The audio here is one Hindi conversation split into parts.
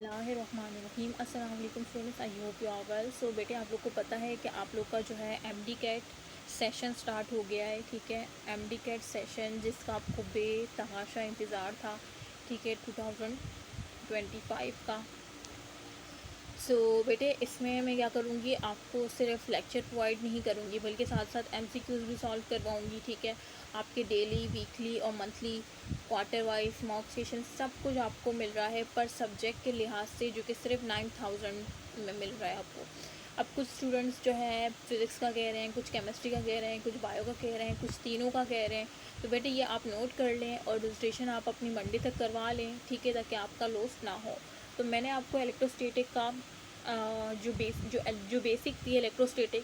बिस्मिल्लाहिर्रहमानिर्रहीम। अस्सलाम वालेकुम students, I hope you are well. So बेटे, आप लोग को पता है कि आप लोग का जो है एमडी कैट सेशन स्टार्ट हो गया है। ठीक है, एमडी कैट सेशन जिसका आपको बेतहाशा इंतज़ार था। ठीक है, 2025 का। बेटे, इसमें मैं क्या करूँगी, आपको सिर्फ लेक्चर प्रोवाइड नहीं करूँगी बल्कि साथ साथ एमसीक्यूज़ भी सॉल्व करवाऊँगी। ठीक है, आपके डेली, वीकली और monthly, quarter wise mock session सब कुछ आपको मिल रहा है पर सब्जेक्ट के लिहाज से, जो कि सिर्फ 9000 में मिल रहा है आपको। अब कुछ स्टूडेंट्स जो है फिज़िक्स का कह रहे हैं, कुछ केमिस्ट्री का कह रहे हैं, कुछ बायो का कह रहे हैं, कुछ तीनों का कह रहे हैं। तो बेटे, ये आप नोट कर लें और रजिस्ट्रेशन आप अपनी मंडे तक करवा लें। ठीक है, ताकि आपका लॉस ना हो। तो मैंने आपको इलेक्ट्रोस्टैटिक का जो बेसिक थी इलेक्ट्रोस्टैटिक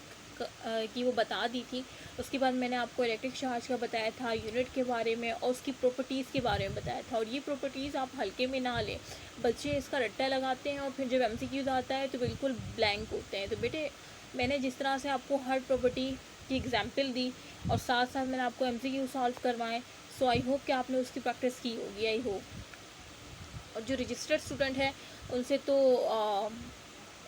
की वो बता दी थी। उसके बाद मैंने आपको इलेक्ट्रिक चार्ज का बताया था, यूनिट के बारे में और उसकी प्रॉपर्टीज़ के बारे में बताया था। और ये प्रॉपर्टीज़ आप हल्के में ना लें, बच्चे इसका रट्टा लगाते हैं और फिर जब एमसीक्यूज़ आता है तो बिल्कुल ब्लैंक होते हैं। तो बेटे, मैंने जिस तरह से आपको हर प्रॉपर्टी की एग्जाम्पल दी और साथ साथ मैंने आपको एमसीक्यू सॉल्व करवाएं, सो आई होप कि आपने उसकी प्रैक्टिस की होगी। I hope. और जो रजिस्टर्ड स्टूडेंट है उनसे तो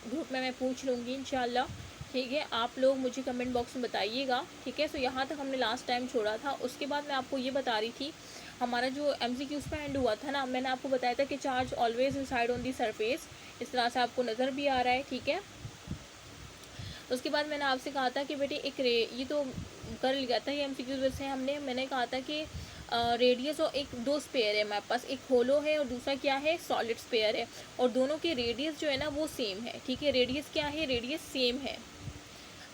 ग्रुप में मैं पूछ लूँगी इंशाल्लाह। ठीक है, आप लोग मुझे कमेंट बॉक्स में बताइएगा। ठीक है, सो यहाँ तक हमने लास्ट टाइम छोड़ा था। उसके बाद मैं आपको ये बता रही थी, हमारा जो एमसीक्यूज़ पे एंड हुआ था ना, मैंने आपको बताया था कि charge always reside on the surface. इस तरह से आपको नज़र भी आ रहा है। ठीक है, उसके बाद मैंने आपसे कहा था कि बेटे ये तो कर लिया था ये एमसीक्यूज़ वैसे मैंने कहा था कि रेडियस और एक दो स्पेयर है हमारे पास, एक होलो है और दूसरा क्या है, सॉलिड स्पेयर है। और दोनों के रेडियस जो है ना वो सेम है। ठीक है, रेडियस क्या है, रेडियस सेम है।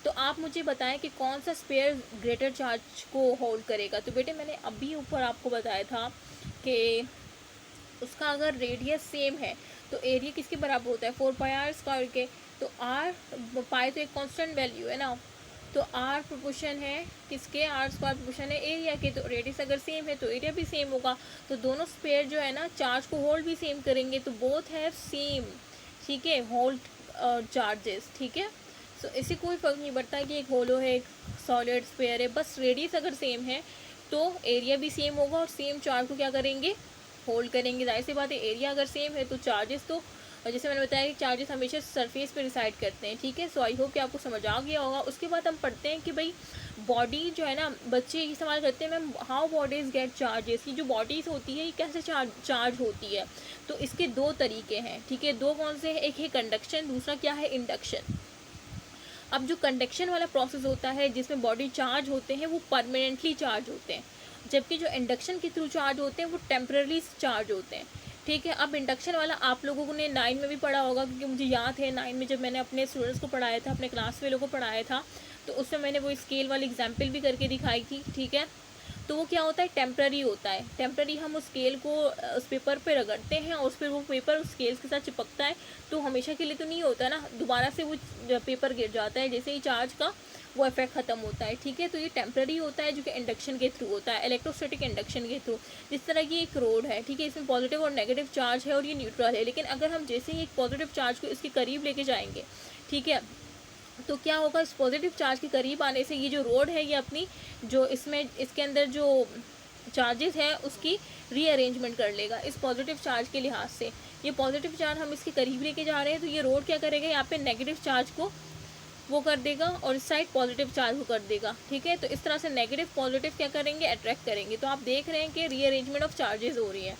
तो आप मुझे बताएं कि कौन सा स्पेयर ग्रेटर चार्ज को होल्ड करेगा। तो बेटे, मैंने अभी ऊपर आपको बताया था कि उसका अगर रेडियस सेम है तो एरिया किसके बराबर होता है, 4πr² के। तो आर पाई तो एक कांस्टेंट वैल्यू है ना, तो आर प्रोपोर्शन है किसके, R² प्रोपोर्शन है एरिया के। तो रेडियस अगर सेम है तो एरिया भी सेम होगा। तो दोनों स्पेयर जो है ना चार्ज को होल्ड भी सेम करेंगे, तो बोथ हैव सेम। ठीक है, होल्ड चार्जेस। ठीक है, सो इससे कोई फ़र्क नहीं पड़ता कि एक होलो है एक सॉलिड स्पेयर है, बस रेडियस अगर सेम है तो एरिया भी सेम होगा और सेम चार्ज को क्या करेंगे, होल्ड करेंगे। जाहिर सी बात है, एरिया अगर सेम है तो चार्जेस तो, जैसे मैंने बताया कि चार्जेस हमेशा सरफेस पे रिसाइड करते हैं। ठीक है, सो आई होप कि आपको समझ आ गया होगा। उसके बाद हम पढ़ते हैं कि भाई बॉडी जो है ना, बच्चे ये सवाल करते हैं ma'am how bodies get charges, की जो बॉडीज़ होती है ये कैसे चार्ज होती है। तो इसके दो तरीके हैं। ठीक है, दो कौन से हैं, एक है कंडक्शन, दूसरा क्या है, इंडक्शन। अब जो कंडक्शन वाला प्रोसेस होता है जिसमें बॉडी चार्ज होते हैं वो परमानेंटली चार्ज होते हैं, जबकि जो इंडक्शन के थ्रू चार्ज होते हैं वो टेम्पररी चार्ज होते हैं। ठीक है, अब इंडक्शन वाला आप लोगों ने 9 में भी पढ़ा होगा, क्योंकि मुझे याद है 9 में जब मैंने अपने स्टूडेंट्स को पढ़ाया था, अपने क्लास वालों को पढ़ाया था, तो उसमें मैंने वो स्केल वाली एग्जाम्पल भी करके दिखाई थी। ठीक है, तो वो क्या होता है, टेम्प्ररी होता है। टेम्प्ररी हम उस स्केल को उस पेपर पे रगड़ते हैं और उस पर वो पेपर उस स्केल्स के साथ चिपकता है, तो हमेशा के लिए तो नहीं होता ना, दोबारा से वो पेपर गिर जाता है जैसे ही चार्ज का वो इफेक्ट ख़त्म होता है। ठीक है, तो ये टेम्प्ररी होता है जो कि इंडक्शन के थ्रू होता है, इलेक्ट्रोस्टैटिक इंडक्शन के थ्रू। जिस तरह की एक रोड है, ठीक है, इसमें पॉजिटिव और नेगेटिव चार्ज है और ये न्यूट्रल है, लेकिन अगर हम जैसे ही एक पॉजिटिव चार्ज को इसके करीब लेके जाएंगे, ठीक है, तो क्या होगा, इस पॉजिटिव चार्ज के करीब आने से ये जो रोड है ये अपनी जो इसमें इसके अंदर जो चार्जेस है उसकी रीअरेंजमेंट कर लेगा इस पॉजिटिव चार्ज के लिहाज से। ये पॉजिटिव चार्ज हम इसके करीब लेके जा रहे हैं तो ये रोड क्या करेगा, यहाँ पे नेगेटिव चार्ज को वो कर देगा और इस साइड पॉजिटिव चार्ज को कर देगा। ठीक है, तो इस तरह से नेगेटिव पॉजिटिव क्या करेंगे, अट्रैक्ट करेंगे। तो आप देख रहे हैं कि रीअरेंजमेंट ऑफ चार्जेस हो रही है।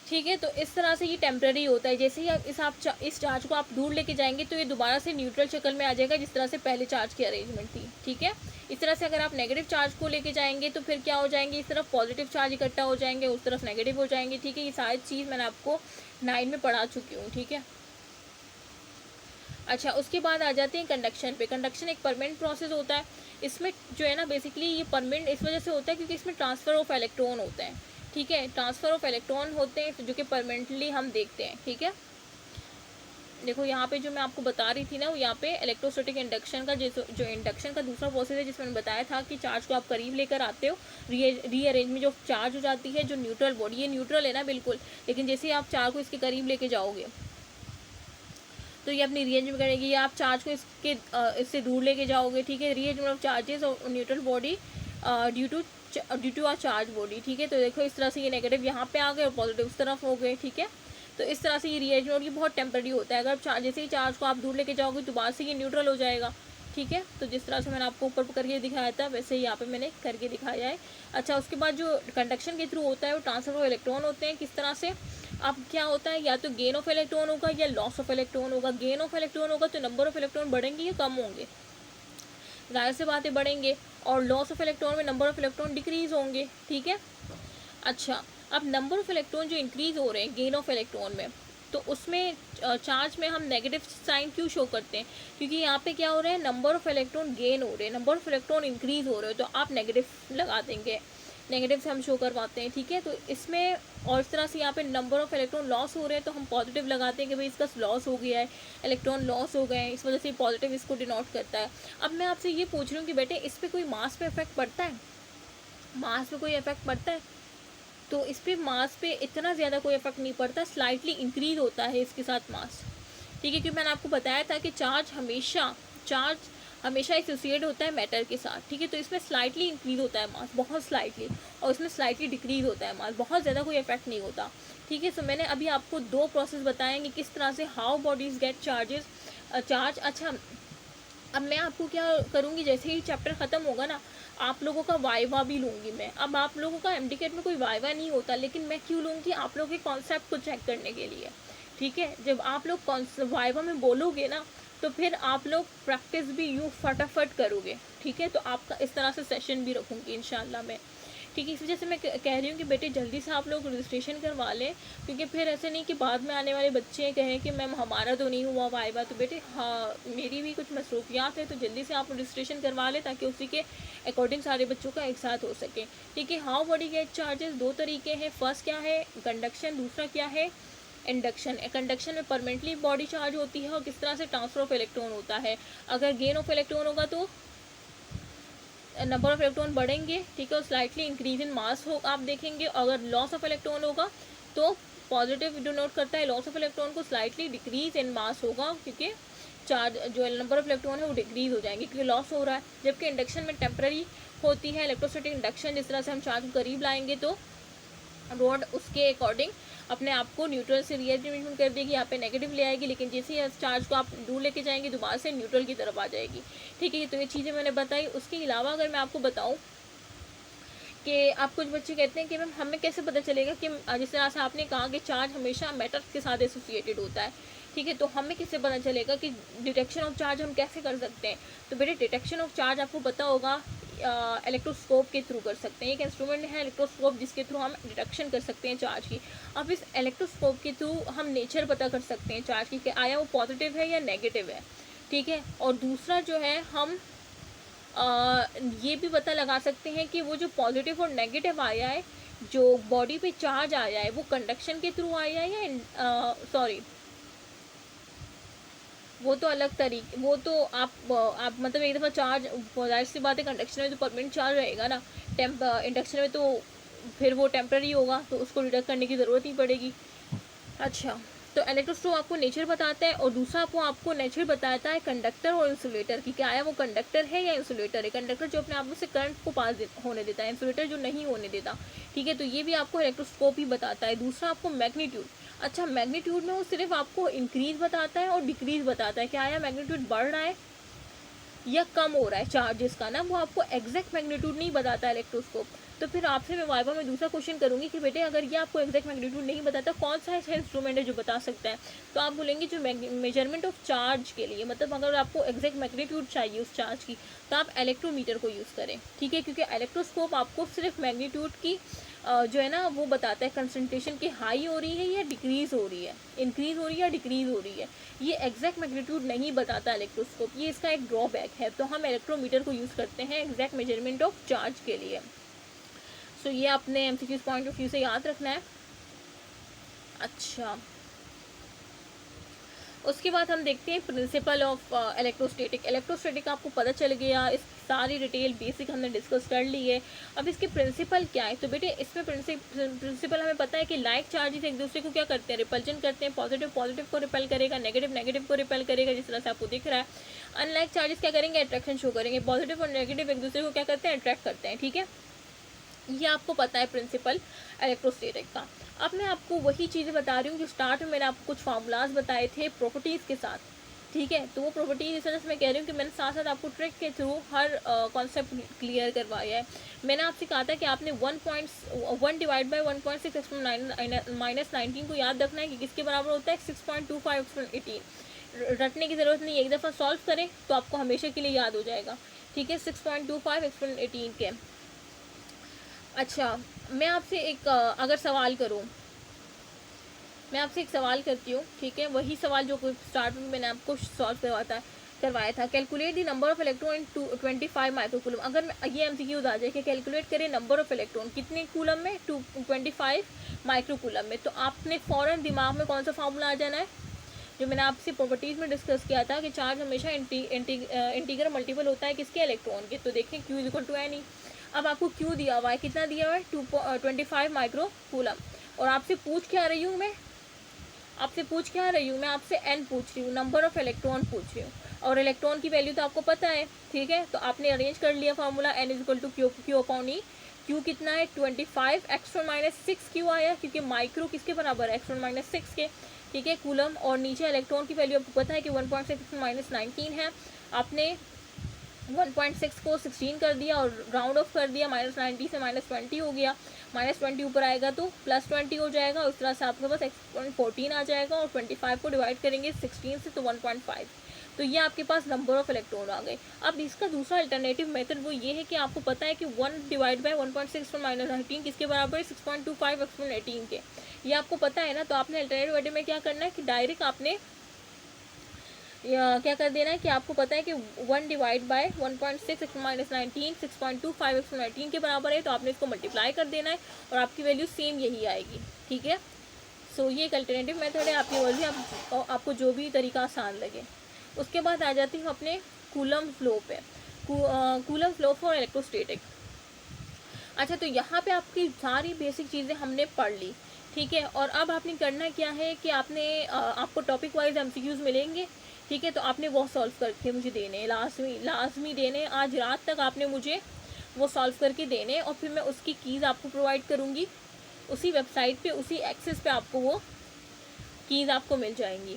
ठीक है, तो इस तरह से ये टेम्प्रेरी होता है। जैसे ही आप इस चार्ज को आप दूर लेके जाएंगे तो ये दोबारा से न्यूट्रल शक्ल में आ जाएगा जिस तरह से पहले चार्ज की अरेंजमेंट थी। ठीक है, इस तरह से अगर आप नेगेटिव चार्ज को लेके जाएंगे तो फिर क्या हो जाएंगे, इस तरफ पॉजिटिव चार्ज इकट्ठा हो जाएंगे, उस तरफ नेगेटिव हो जाएंगे। ठीक है, ये सारी चीज़ मैंने आपको 9 में पढ़ा चुकी हूँ। ठीक है, अच्छा, उसके बाद आ जाते हैं कंडक्शन पे। कंडक्शन एक परमानेंट प्रोसेस होता है। इसमें जो है ना बेसिकली ये परमानेंट इस वजह से होता है क्योंकि इसमें ट्रांसफ़र ऑफ इलेक्ट्रॉन होते हैं। ठीक है, ट्रांसफ़र ऑफ इलेक्ट्रॉन होते हैं जो कि परमानेंटली हम देखते हैं। ठीक है, देखो यहाँ पे जो मैं आपको बता रही थी ना, वो यहाँ पे इलेक्ट्रोस्टैटिक इंडक्शन का जो इंडक्शन का दूसरा प्रोसेस है जिसमें मैंने बताया था कि चार्ज को आप करीब लेकर आते हो, रीअरेंजमेंट जो चार्ज हो जाती है, जो न्यूट्रल बॉडी, ये न्यूट्रल है ना बिल्कुल, लेकिन जैसे ही आप चार्ज को इसके करीब लेके जाओगे तो ये अपनी रीअरेंजमेंट करेगी, या आप चार्ज को इससे दूर लेके जाओगे। ठीक है, रीअरेंजमेंट ऑफ चार्जेस और neutral body due to our charge body. ठीक है, तो देखो इस तरह से ये नेगेटिव यहाँ पे आ गए और पॉजिटिव उस तरफ हो गए। ठीक है, तो इस तरह से ये रीअरेंजमेंट, और ये बहुत टेम्पररी होता है। अगर जैसे ही चार्ज को आप दूर लेके जाओगे दोबारा से ये न्यूट्रल हो जाएगा, ठीक है। तो जिस तरह से मैंने आपको ऊपर करके दिखाया था वैसे ही यहाँ पे मैंने करके दिखाया है। अच्छा, उसके बाद जो कंडक्शन के थ्रू होता है वो ट्रांसफर ऑफ इलेक्ट्रॉन होते हैं। किस तरह से, अब क्या होता है, या तो गेन ऑफ इलेक्ट्रॉन होगा या लॉस ऑफ इलेक्ट्रॉन होगा। गेन ऑफ इलेक्ट्रॉन होगा तो नंबर ऑफ इलेक्ट्रॉन बढ़ेंगे या कम होंगे, जाहिर से बातें बढ़ेंगे। और लॉस ऑफ इलेक्ट्रॉन में नंबर ऑफ इलेक्ट्रॉन डिक्रीज होंगे, ठीक है। अच्छा, अब नंबर ऑफ इलेक्ट्रॉन जो इंक्रीज हो रहे हैं गेन ऑफ इलेक्ट्रॉन में, तो उसमें चार्ज में हम नेगेटिव साइन क्यों शो करते हैं, क्योंकि यहाँ पे क्या हो रहा है, नंबर ऑफ इलेक्ट्रॉन गेन हो रहे हैं, नंबर ऑफ इलेक्ट्रॉन इंक्रीज हो रहे हो, तो आप नेगेटिव लगा देंगे, नेगेटिव से हम शो करवाते हैं, ठीक है। तो इसमें और इस तरह से यहाँ पे नंबर ऑफ इलेक्ट्रॉन लॉस हो रहे हैं तो हम पॉजिटिव लगाते हैं कि भाई इसका लॉस हो गया है, इलेक्ट्रॉन लॉस हो गए हैं, इस वजह से पॉजिटिव इसको डिनोट करता है। अब मैं आपसे ये पूछ रही हूँ कि बेटे इस पर कोई मास पे इफेक्ट पड़ता है, मास पे कोई इफेक्ट पड़ता है? तो इस पर मास पे इतना ज़्यादा कोई इफेक्ट नहीं पड़ता, स्लाइटली इंक्रीज होता है इसके साथ मास, ठीक है। क्योंकि मैंने आपको बताया था कि चार्ज हमेशा एसोसिएट होता है मैटर के साथ, ठीक है। तो इसमें स्लाइटली इंक्रीज होता है मास, बहुत स्लाइटली, और इसमें स्लाइटली डिक्रीज होता है मास, बहुत ज़्यादा कोई इफेक्ट नहीं होता, ठीक है। सो मैंने अभी आपको 2 प्रोसेस बताएंगे किस तरह से हाउ बॉडीज़ गेट चार्ज। अच्छा, अब मैं आपको क्या करूँगी, जैसे ही चैप्टर ख़त्म होगा ना, आप लोगों का वाइवा भी लूँगी मैं। अब आप लोगों का एमडीकेट में कोई वाइवा नहीं होता, लेकिन मैं क्यों लूँगी, आप लोगों के कॉन्सेप्ट को चेक करने के लिए, ठीक है। जब आप लोग वाइवा में बोलोगे ना, तो फिर आप लोग प्रैक्टिस भी यूँ फटाफट करोगे, ठीक है। तो आपका इस तरह से सेशन भी रखूँगी इंशाल्लाह मैं, ठीक है। इस वजह से मैं कह रही हूँ कि बेटे जल्दी से आप लोग रजिस्ट्रेशन करवा लें, क्योंकि फिर ऐसे नहीं कि बाद में आने वाले बच्चे कहें कि मैम हमारा तो नहीं हुआ वाइवा। तो बेटे हाँ, मेरी भी कुछ मसरूफियात है, तो जल्दी से आप रजिस्ट्रेशन करवा लें ताकि उसी के अकॉर्डिंग सारे बच्चों का एक साथ हो सके, ठीक है। हाउ बॉडी गेट चार्जेस 2 तरीके हैं, फर्स्ट क्या है कंडक्शन, दूसरा क्या है इंडक्शन। कंडक्शन में परमानेंटली बॉडी चार्ज होती है, और किस तरह से ट्रांसफर ऑफ इलेक्ट्रॉन होता है। अगर गेन ऑफ इलेक्ट्रॉन होगा तो नंबर ऑफ इलेक्ट्रॉन बढ़ेंगे, ठीक है, और स्लाइटली इंक्रीज इन मास हो आप देखेंगे। अगर लॉस ऑफ इलेक्ट्रॉन होगा तो पॉजिटिव डिनोट करता है लॉस ऑफ इलेक्ट्रॉन को, स्लाइटली डिक्रीज इन मास होगा, क्योंकि चार्ज जो नंबर ऑफ इलेक्ट्रॉन है वो डिक्रीज हो जाएंगे क्योंकि लॉस हो रहा है। जबकि इंडक्शन में टेम्पररी होती है इलेक्ट्रोस्टैटिक इंडक्शन, जिस तरह से हम चार्ज को करीब लाएंगे तो रॉड उसके अकॉर्डिंग अपने आप को न्यूट्रल से रीअरेंजमेंट कर देगी, यहाँ पे नेगेटिव ले आएगी, लेकिन जैसे ही चार्ज को आप दूर लेके जाएंगे दोबारा से न्यूट्रल की तरफ आ जाएगी, ठीक है। तो ये चीज़ें मैंने बताई। उसके अलावा अगर मैं आपको बताऊँ कि आप कुछ बच्चे कहते हैं कि मैम हमें कैसे पता चलेगा कि जिस तरह से आपने कहा कि चार्ज हमेशा मैटर के साथ एसोसिएटेड होता है, ठीक है, तो हमें कैसे पता चलेगा कि डिटेक्शन ऑफ चार्ज हम कैसे कर सकते हैं। तो बेटे डिटेक्शन ऑफ चार्ज आपको पता होगा इलेक्ट्रोस्कोप के थ्रू कर सकते हैं। एक इंस्ट्रूमेंट है इलेक्ट्रोस्कोप जिसके थ्रू हम डिटेक्शन कर सकते हैं चार्ज की। अब इस इलेक्ट्रोस्कोप के थ्रू हम नेचर पता कर सकते हैं चार्ज की कि आया वो पॉजिटिव है या नेगेटिव है, ठीक है। और दूसरा जो है हम ये भी पता लगा सकते हैं कि वो जो पॉजिटिव और नेगेटिव आया है, जो बॉडी पे चार्ज आया है, वो कंडक्शन के थ्रू आया है या सॉरी वो तो अलग तरीके, वो तो आप मतलब एक दफ़ा चार्ज, जाहिर सी बात है कंडक्शन में तो परमानेंट चार्ज रहेगा ना, इंडक्शन में तो फिर वो टेम्पररी होगा, तो उसको डिटेक्ट करने की ज़रूरत नहीं पड़ेगी। अच्छा, तो इलेक्ट्रोस्कोप आपको नेचर बताता है, और दूसरा आपको नेचर बताता है कंडक्टर और इंसुलेटर की, क्या आया वो कंडक्टर है या इंसुलेटर है। कंडक्टर जो अपने आप में से करंट को पास होने देता है, इंसुलेटर जो नहीं होने देता, ठीक है। तो ये भी आपको इलेक्ट्रोस्कोप ही बताता है। दूसरा आपको मैग्नीट्यूड, अच्छा मैग्नीट्यूड में वो सिर्फ आपको इंक्रीज बताता है और डिक्रीज बताता है, क्या आया मैग्नीट्यूड बढ़ रहा है या कम हो रहा है चार्जेस का ना, वो आपको एग्जैक्ट मैग्नीट्यूड नहीं बताता इलेक्ट्रोस्कोप। तो फिर आपसे मैं वाइवा में दूसरा क्वेश्चन करूंगी कि बेटे अगर ये आपको एग्जैक्ट मैग्नीट्यूड नहीं बताता, कौन सा ऐसा इंस्ट्रूमेंट है जो बता सकता है। तो आप बोलेंगे जो मेजरमेंट ऑफ चार्ज के लिए, मतलब अगर आपको एग्जैक्ट मैग्नीट्यूड चाहिए उस चार्ज की, तो आप इलेक्ट्रोमीटर को यूज़ करें, ठीक है। क्योंकि इलेक्ट्रोस्कोप आपको सिर्फ मैग्नीट्यूड की जो है ना वो बताता है कंसंट्रेशन की हाई हो रही है या डिक्रीज़ हो रही है, इंक्रीज़ हो रही है या डिक्रीज़ हो रही है, ये एग्जैक्ट मैग्नीट्यूड नहीं बताता इलेक्ट्रोस्कोप, ये इसका एक ड्रॉबैक है। तो हम इलेक्ट्रोमीटर को यूज़ करते हैं एग्जैक्ट मेजरमेंट ऑफ चार्ज के लिए। सो ये अपने एमसीक्यूज़ पॉइंट ऑफ व्यू से याद रखना है। अच्छा, उसके बाद हम देखते हैं प्रिंसिपल ऑफ इलेक्ट्रोस्टैटिक आपको पता चल गया, इस सारी डिटेल बेसिक हमने डिस्कस कर ली है। अब इसके प्रिंसिपल क्या है, तो बेटे इसमें प्रिंसिपल हमें पता है कि लाइक चार्जेस एक दूसरे को क्या करते हैं, रिपल्जन करते हैं। पॉजिटिव पॉजिटिव को रिपेल करेगा, नेगेटिव नेगेटिव को रिपेल करेगा, जिस तरह से आपको दिख रहा है। अनलाइक चार्जेस क्या करेंगे, अट्रैक्शन शो करेंगे। पॉजिटिव और नेगेटिव एक दूसरे को क्या करते हैं, अट्रैक्ट करते हैं, ठीक है। ये आपको पता है प्रिंसिपल इलेक्ट्रोस्टैटिक का। अब मैं आपको वही चीज़ें बता रही हूँ जो स्टार्ट में मैंने आपको कुछ फार्मूलाज बताए थे प्रॉपर्टीज़ के साथ, ठीक है। तो वो प्रॉपर्टीज इस वजह से मैं कह रही हूँ कि मैंने साथ साथ आपको ट्रिक के थ्रू हर कॉन्सेप्ट क्लियर करवाया है। मैंने आपसे कहा था कि आपने 1 डिवाइड बाई 1.6 एक्सपोनेंशियल माइनस 19 को याद रखना है कि किसके बराबर होता है 6.25 एक्सपोनेंशियल 18। रटने की ज़रूरत नहीं है, एक दफ़ा सॉल्व करें तो आपको हमेशा के लिए याद हो जाएगा, ठीक है। 6.25 एक्सपोनेंशियल 18 के। अच्छा, मैं आपसे एक अगर सवाल करूँ, मैं आपसे एक सवाल करती हूँ, ठीक है। वही सवाल जो स्टार्ट में मैंने आपको सॉल्व करवाया था। Calculate the number of electron in 25 microcoulomb. अगर ये एमसीक्यूज आ जाए कि कैलकुलेट करें नंबर ऑफ इलेक्ट्रॉन कितने कूलम में, 25 माइक्रोकूलम में, तो आपने फ़ौरन दिमाग में कौन सा फार्मूला आ जाना है जो मैंने आपसे प्रॉपर्टीज़ में डिस्कस किया था कि चार्ज हमेशा इंटीग्रल मल्टीपल होता है किसके, इलेक्ट्रॉन के। तो देखें Q equal to n e. अब आपको Q दिया हुआ है, कितना दिया हुआ है 25 माइक्रोकूलम। और आपसे पूछ क्या रही हूँ मैं, मैं आपसे एन पूछ रही हूँ, नंबर ऑफ इलेक्ट्रॉन पूछ रही हूँ। और इलेक्ट्रॉन की वैल्यू तो आपको पता है, ठीक है। तो आपने अरेंज कर लिया formula n is equal to q upon e. Q कितना है 25, एक्सट्रॉन माइनस 6 क्यू आया क्योंकि माइक्रो किसके बराबर है, एक्सट्रॉन माइनस 6 के, ठीक है, कूलम। और नीचे इलेक्ट्रॉन की वैल्यू आपको पता है कि 1.6 माइनस 19 है। आपने 1.6 को 16 कर दिया और राउंड ऑफ कर दिया, -90 से -20 हो गया। -20 ऊपर आएगा तो +20 हो जाएगा। उस तरह से आपके पास एक्सपोनेंट 14 आ जाएगा और 25 को डिवाइड करेंगे 16 से तो 1.5। तो ये आपके पास नंबर ऑफ इलेक्ट्रॉन आ गए। अब इसका दूसरा अल्टरनेटिव मेथड वो ये है कि आपको पता है कि 1 डिवाइड बाई 1.6 माइनस 19 किसके बराबर है, 6.25 एक्सपोनेंट 18 के। ये आपको पता है ना। तो आपने अल्टरनेटिव मेथड में क्या करना है कि डायरेक्ट आपने क्या कर देना है कि आपको पता है कि 1 डिवाइड बाय 1.6 माइनस 19 6.25 19 के बराबर है। तो आपने इसको मल्टीप्लाई कर देना है और आपकी वैल्यू सेम यही आएगी, ठीक है। सो ये एक अल्टरनेटिव मेथड है, आपकी मर्जी, आपको जो भी तरीका आसान लगे। उसके बाद आ जाती हूँ अपने कूलम फ्लो पे। Coulomb flow for electrostatic. अच्छा, तो यहाँ पे आपकी सारी बेसिक चीज़ें हमने पढ़ ली, ठीक है। और अब आपने करना क्या है कि आपको टॉपिक वाइज एमसीक्यूज मिलेंगे, ठीक है। तो आपने वो सॉल्व करके मुझे देने, लाजमी देने। आज रात तक आपने मुझे वो सॉल्व करके देने और फिर मैं उसकी कीज़ आपको प्रोवाइड करूँगी उसी वेबसाइट पे, उसी एक्सेस पे आपको वो कीज़ आपको मिल जाएंगी।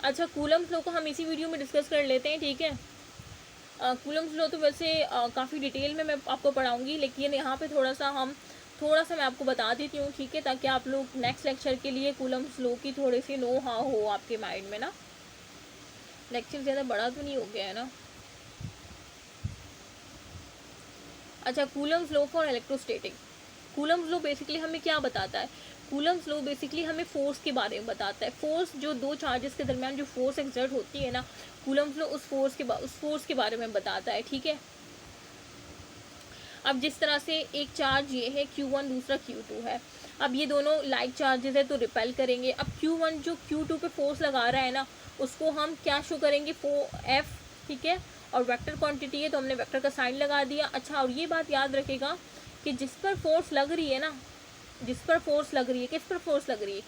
अच्छा, कूलम फ्लो को हम इसी वीडियो में डिस्कस कर लेते हैं, ठीक है। कूलम फ्लो तो वैसे काफ़ी डिटेल में मैं आपको पढ़ाऊँगी, लेकिन यहाँ पे थोड़ा सा मैं आपको बता देती हूँ, ठीक है, ताकि आप लोग नेक्स्ट लेक्चर के लिए कूलम फ्लो की थोड़ी सी नो हाउ हो आपके माइंड में ना। लेक्चर ज़्यादा बड़ा तो नहीं हो गया है ना। अच्छा, coulomb flow for electrostatic. Coulomb flow basically हमें क्या बताता है, कूलम फ्लो बेसिकली हमें फोर्स के बारे में बताता है। फोर्स, जो दो चार्जेस के दरमियान जो फोर्स एक्सर्ट होती है ना, कूलम फ्लो उस फोर्स के बारे में बताता है, ठीक है। अब जिस तरह से एक चार्ज ये है Q1, दूसरा Q2 है। अब ये दोनों लाइक चार्जेस है तो रिपेल करेंगे। अब Q1 जो Q2 पे फोर्स लगा रहा है ना, उसको हम क्या शो करेंगे, F, ठीक है। और वेक्टर क्वांटिटी है तो हमने वेक्टर का साइन लगा दिया। अच्छा, और ये बात याद रखेगा कि जिस पर फोर्स लग रही है ना, किस पर फोर्स लग रही है,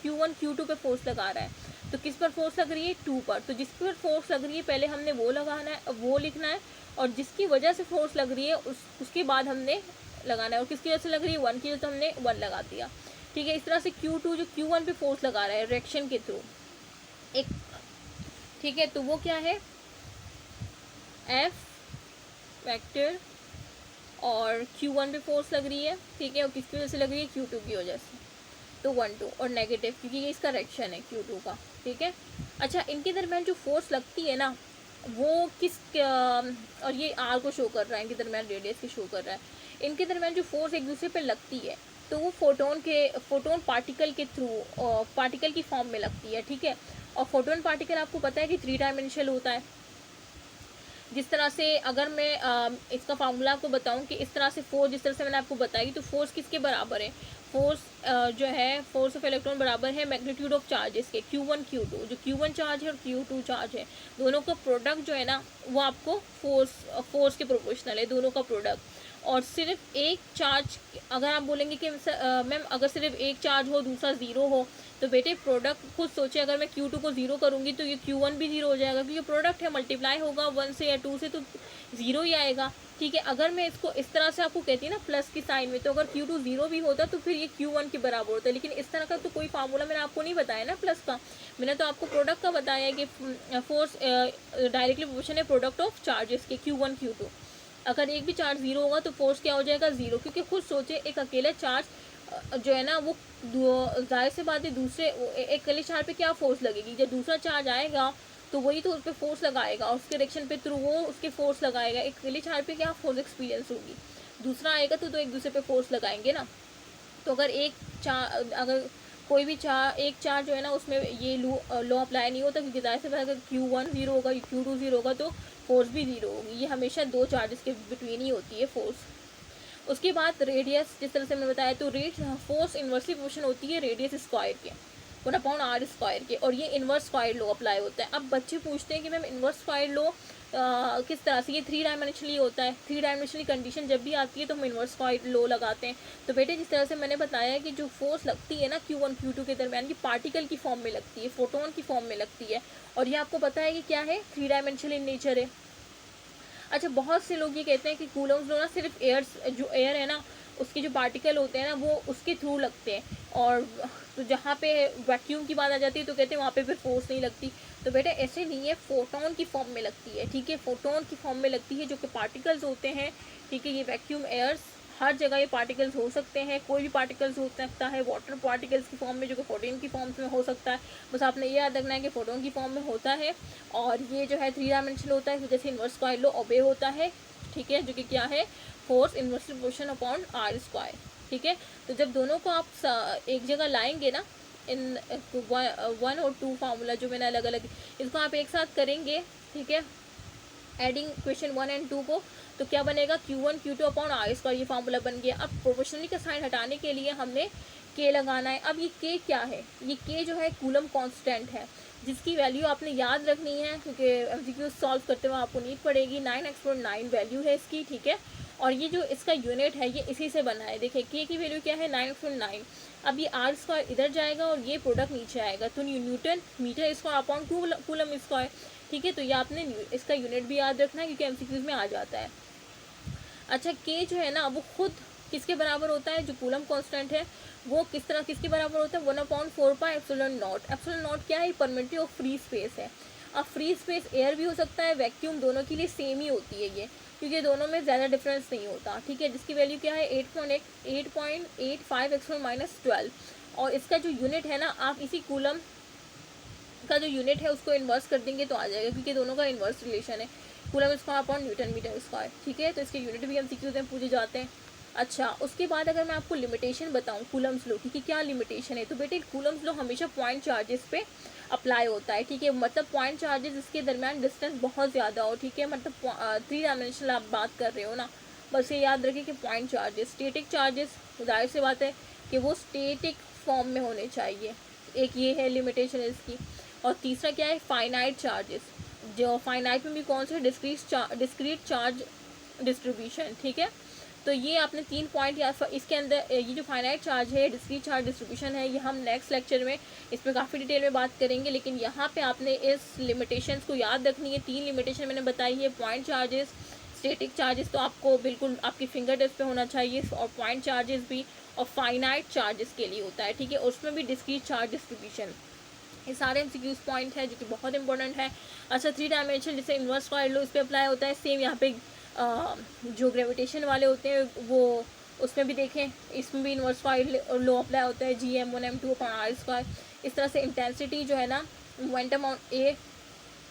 Q1 Q2 पे फोर्स लगा रहा है तो किस पर फोर्स लग रही है, 2 पर। तो जिस पर फोर्स लग रही है पहले हमने वो लगाना है, वो लिखना है, और जिसकी वजह से फोर्स लग रही है उसके बाद हमने लगाना है। और किसकी वजह से लग रही है, 1 की वजह से हमने 1 लगा दिया, ठीक है। इस तरह से Q2 जो Q1 पे फोर्स लगा रहा है रिएक्शन के थ्रू एक, ठीक है, तो वो क्या है, F वेक्टर, और Q1 पे फोर्स लग रही है, ठीक है, और किसकी वजह से लग रही है, Q2 की वजह से, तो 1 2 और नेगेटिव क्योंकि ये इसका रिएक्शन है Q2 का, ठीक है। अच्छा, इनके दरमियान जो फोर्स लगती है ना, वो और ये R को शो कर रहा है, इनके दरमियान रेडियस की शो कर रहा है। इनके दरमियान जो फोर्स एक दूसरे पे लगती है तो वो फोटोन पार्टिकल के थ्रू पार्टिकल की फॉर्म में लगती है, ठीक है। और फोटोन पार्टिकल आपको पता है कि 3 डायमेंशनल होता है। जिस तरह से अगर मैं इसका फार्मूला आपको बताऊं कि इस तरह से फोर्स, जिस तरह से मैंने आपको बताई, तो फोर्स किसके बराबर है, फोर्स जो है फोर्स ऑफ इलेक्ट्रॉन बराबर है मैग्नीट्यूड ऑफ चार्जेस के, Q1 Q2। जो Q1 चार्ज है और Q2 चार्ज है, दोनों का प्रोडक्ट जो है ना वो आपको फोर्स के प्रोपोर्शनल है, दोनों का प्रोडक्ट। और सिर्फ एक चार्ज, अगर आप बोलेंगे कि मैम अगर सिर्फ एक चार्ज हो दूसरा ज़ीरो हो, तो बेटे प्रोडक्ट खुद सोचे, अगर मैं Q2 को ज़ीरो करूँगी तो ये Q1 भी ज़ीरो हो जाएगा, क्योंकि प्रोडक्ट है, मल्टीप्लाई होगा 1 से या 2 से तो ज़ीरो ही आएगा। ठीक है, अगर मैं इसको इस तरह से आपको कहती है ना प्लस की साइन में, तो अगर Q2 ज़ीरो भी होता तो फिर ये Q1 के बराबर होता है, लेकिन इस तरह का तो कोई फार्मूला मैंने आपको नहीं बताया ना प्लस का, मैंने तो आपको प्रोडक्ट का बताया है कि फोर्स डायरेक्टली प्रोपोर्शनल है प्रोडक्ट ऑफ चार्जेस के Q1 Q2। अगर एक भी चार्ज ज़ीरो होगा तो फोर्स क्या हो जाएगा, ज़ीरो, क्योंकि खुद सोचे एक अकेला चार्ज जो है ना वो जाहिर सी बात है दूसरे एक अकेले चार्ज पे क्या फोर्स लगेगी, जब दूसरा चार्ज आएगा तो वही तो उस पर फोर्स लगाएगा और उसके डायरेक्शन पे थ्रू वो उसके फोर्स लगाएगा। एक अकेले चार्ज पे क्या फोर्स एक्सपीरियंस होगी, दूसरा आएगा तो एक दूसरे पे फोर्स लगाएंगे ना। तो अगर अगर कोई भी एक चार्ज जो है ना उसमें ये लॉ अप्लाई नहीं होता, क्योंकि जाहिर से बात अगर Q1 ज़ीरो होगा Q2 ज़ीरो होगा तो फोर्स भी ज़ीरो होगी। ये हमेशा दो चार्जेस के बिटवीन ही होती है फोर्स। उसके बाद रेडियस, जिस तरह से मैंने बताया, तो फोर्स इन्वर्सली प्रोपोर्शनल होती है रेडियस स्क्वायर के 1/r² के, और ये इन्वर्स स्क्वायर लो अप्लाई होता है। अब बच्चे पूछते हैं कि मैम इन्वर्स स्क्वायर लो किस तरह से, ये 3 डायमेंशनली होता है। 3 डायमेंशनली कंडीशन जब भी आती है तो हम इन्वर्स स्क्वायर लो लगाते हैं। तो बेटे जिस तरह से मैंने बताया कि जो फोर्स लगती है ना Q1 Q2 के दरमियान, की पार्टिकल की फॉर्म में लगती है, फोटोन की फॉर्म में लगती है, और ये आपको पता है कि क्या है, 3 डायमेंशनल इन नेचर है। अच्छा, बहुत से लोग ये कहते हैं कि कूलम्स लो ना सिर्फ जो एयर है ना उसके जो पार्टिकल होते हैं ना वो उसके थ्रू लगते हैं, और तो जहाँ पे वैक्यूम की बात आ जाती है तो कहते हैं वहाँ पे फिर फोर्स नहीं लगती। तो बेटा ऐसे नहीं है, फोटोन की फॉर्म में लगती है। ठीक है, फोटोन की फॉर्म में लगती है, जो कि पार्टिकल्स होते हैं। ठीक है, ये वैक्यूम एयर्स हर जगह ये पार्टिकल्स हो सकते हैं, कोई भी पार्टिकल्स हो सकता है वाटर पार्टिकल्स की फॉर्म में, जो कि फोटोन की फॉर्म में हो सकता है। बस आपने ये याद रखना है कि फोटोन की फॉर्म में होता है, और ये जो है 3 डायमेंशनल होता है, जैसे इन्वर्स स्क्वायर लो ओबे होता है। ठीक है, जो कि क्या है, force inversely proportional upon r²। ठीक है, तो जब दोनों को आप एक जगह लाएंगे ना, इन 1 और 2 फार्मूला जो मैंने अलग अलग, इसको आप एक साथ करेंगे। ठीक है, एडिंग क्वेश्चन 1 एंड 2 को, तो क्या बनेगा, Q1 Q2 अपॉन r², ये फार्मूला बन गया। अब प्रोपोर्शनली का साइन हटाने के लिए हमने K लगाना है। अब ये K क्या है, ये K जो है कूलम कांस्टेंट है, जिसकी वैल्यू आपने याद रखनी है, क्योंकि MCQ सॉल्व करते हुए आपको नीड पड़ेगी। 9x/9 वैल्यू है इसकी। ठीक है, और ये जो इसका यूनिट है ये इसी से बना है। देखिए K की वैल्यू क्या है, 9x/9। अब ये r² इधर जाएगा और ये प्रोडक्ट नीचे आएगा, तो newton metre square upon coulomb square. ठीक है, तो ये आपने इसका यूनिट भी याद रखना है, क्योंकि MCQ में आ जाता है। अच्छा, K जो है ना वो खुद किसके बराबर होता है, जो कूलम कांस्टेंट है वो किसके बराबर होता है, 1/4πε0। ε0 क्या है, परमिटिविटी ऑफ फ्री स्पेस है। अब फ्री स्पेस एयर भी हो सकता है, वैक्यूम, दोनों के लिए सेम ही होती है ये, क्योंकि दोनों में ज़्यादा डिफरेंस नहीं होता। ठीक है, जिसकी वैल्यू क्या है, 8.85x⁻12। और इसका जो यूनिट है ना, आप इसी कूलम का जो यूनिट है उसको इन्वर्स कर देंगे तो आ जाएगा, क्योंकि दोनों का इन्वर्स रिलेशन है, coulomb square upon newton metre square. ठीक है, तो इसके यूनिट भी MCQ में पूछे जाते हैं। अच्छा, उसके बाद अगर मैं आपको लिमिटेशन बताऊं कूलम्स लो की क्या लिमिटेशन है, तो बेटे कूलम्स लो हमेशा पॉइंट चार्जेस पे अप्लाई होता है। ठीक है, मतलब पॉइंट चार्जेस इसके दरमियान डिस्टेंस बहुत ज़्यादा हो। ठीक है, मतलब 3 डायमेंशनल आप बात कर रहे हो ना, बस ये याद रखिए कि पॉइंट चार्जेस, स्टेटिक चार्जेस जाहिर सी बात है कि वो स्टेटिक फॉर्म में होने चाहिए। एक ये है लिमिटेशन इसकी। और तीसरा क्या है, फाइनाइट चार्जेस, जो फाइनाइट में भी कौन से, डिस्क्रीट चार्ज डिस्ट्रीब्यूशन। ठीक है, तो ये आपने 3 पॉइंट या इसके अंदर ये जो फाइनाइट चार्ज है, डिस्क्रीट चार्ज डिस्ट्रीब्यूशन है, ये हम नेक्स्ट लेक्चर में इस पर काफ़ी डिटेल में बात करेंगे। लेकिन यहाँ पे आपने इस लिमिटेशंस को याद रखनी है। 3 लिमिटेशन मैंने बताई है, पॉइंट चार्जेस, स्टेटिक चार्जेस तो आपको बिल्कुल आपकी फिंगर टिप्स पे होना चाहिए, और पॉइंट चार्जेस भी, और फाइनाइट चार्जेस के लिए होता है। ठीक है, उसमें भी डिस्क्रीट चार्ज डिस्ट्रीब्यूशन। ये सारे MCQs पॉइंट है जो कि बहुत इंपॉर्टेंट है। अच्छा, 3 डायमेंशन जैसे इन्वर्स स्क्वायर लो इस पर अप्लाई होता है। सेम यहाँ पे जो ग्रेविटेशन वाले होते हैं वो उसमें भी देखें, इसमें भी इन्वर्स स्क्वायर लो अप्लाई होता है, Gm1m2/r²। इस तरह से इंटेंसिटी जो है ना, मोमेंटम ऑन ए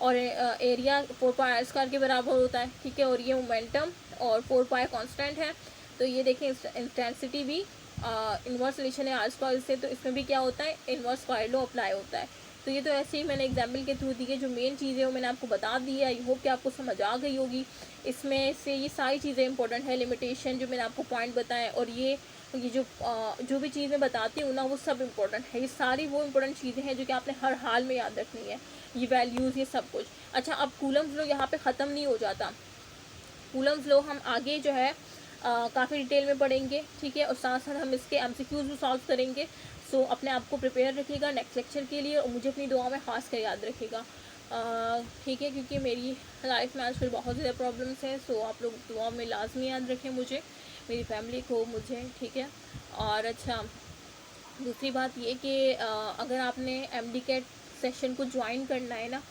और एरिया 4πr² के बराबर होता है। ठीक है, और ये मोमेंटम और 4π कांस्टेंट है। तो ये देखें इंटेंसिटी भी इन्वर्स रिलेशन है r² से, तो इसमें भी क्या होता है, इन्वर्स स्क्वायर लो अप्लाई होता है। तो ये तो ऐसे ही मैंने एग्जाम्पल के थ्रू दी है, जो मेन चीज़ें वो मैंने आपको बता दी है। आई होप कि आपको समझ आ गई होगी। इसमें से ये सारी चीज़ें इंपॉर्टेंट है, लिमिटेशन जो मैंने आपको पॉइंट बताएं, और ये जो भी चीज़ मैं बताती हूँ ना वो सब इम्पोर्टेंट है। ये सारी वो इम्पोर्टेंट चीज़ें हैं जो कि आपने हर हाल में याद रखनी है, ये वैल्यूज़, ये सब कुछ। अच्छा, अब कूलम्स लो यहाँ पे ख़त्म नहीं हो जाता। कूलम्स लो हम आगे जो है काफ़ी डिटेल में पढ़ेंगे, ठीक है, और साथ साथ हम इसके एमसीक्यूज़ भी सॉल्व करेंगे। सो अपने आप को प्रिपेयर रखिएगा नेक्स्ट लेक्चर के लिए, और मुझे अपनी दुआ में ख़ास कर याद रखिएगा, ठीक है, क्योंकि मेरी लाइफ में आजकल बहुत ज़्यादा प्रॉब्लम्स हैं। सो आप लोग दुआ में लाजमी याद रखें मुझे, मेरी फैमिली को, मुझे, ठीक है। और अच्छा, दूसरी बात ये कि अगर आपने एमडी कैट सेशन को ज्वाइन करना है ना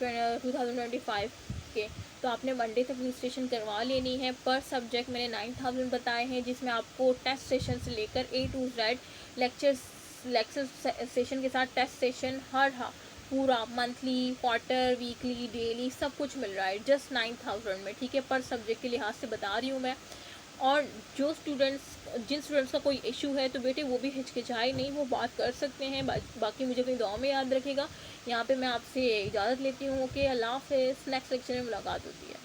2025 के, तो आपने मंडे तक रजिस्ट्रेशन करवा लेनी है। पर सब्जेक्ट मैंने 9000 बताए हैं, जिसमें आपको टेस्ट सेशन से लेकर A to Z lecture session के साथ टेस्ट सेशन हर पूरा मंथली, क्वार्टर, वीकली, डेली सब कुछ मिल रहा है जस्ट 9000 में, ठीक है। पर सब्जेक्ट के लिहाज से बता रही हूँ मैं। और जिन स्टूडेंट्स का कोई इशू है तो बेटे वो भी हिचकिचाए नहीं, वो बात कर सकते हैं। बाकी मुझे अपनी दुआ में याद रखेगा। यहाँ पे मैं आपसे इजाज़त लेती हूँ कि अल्लाह हाफ़िज़, नेक्स्ट लेक्चर में मुलाकात होती है।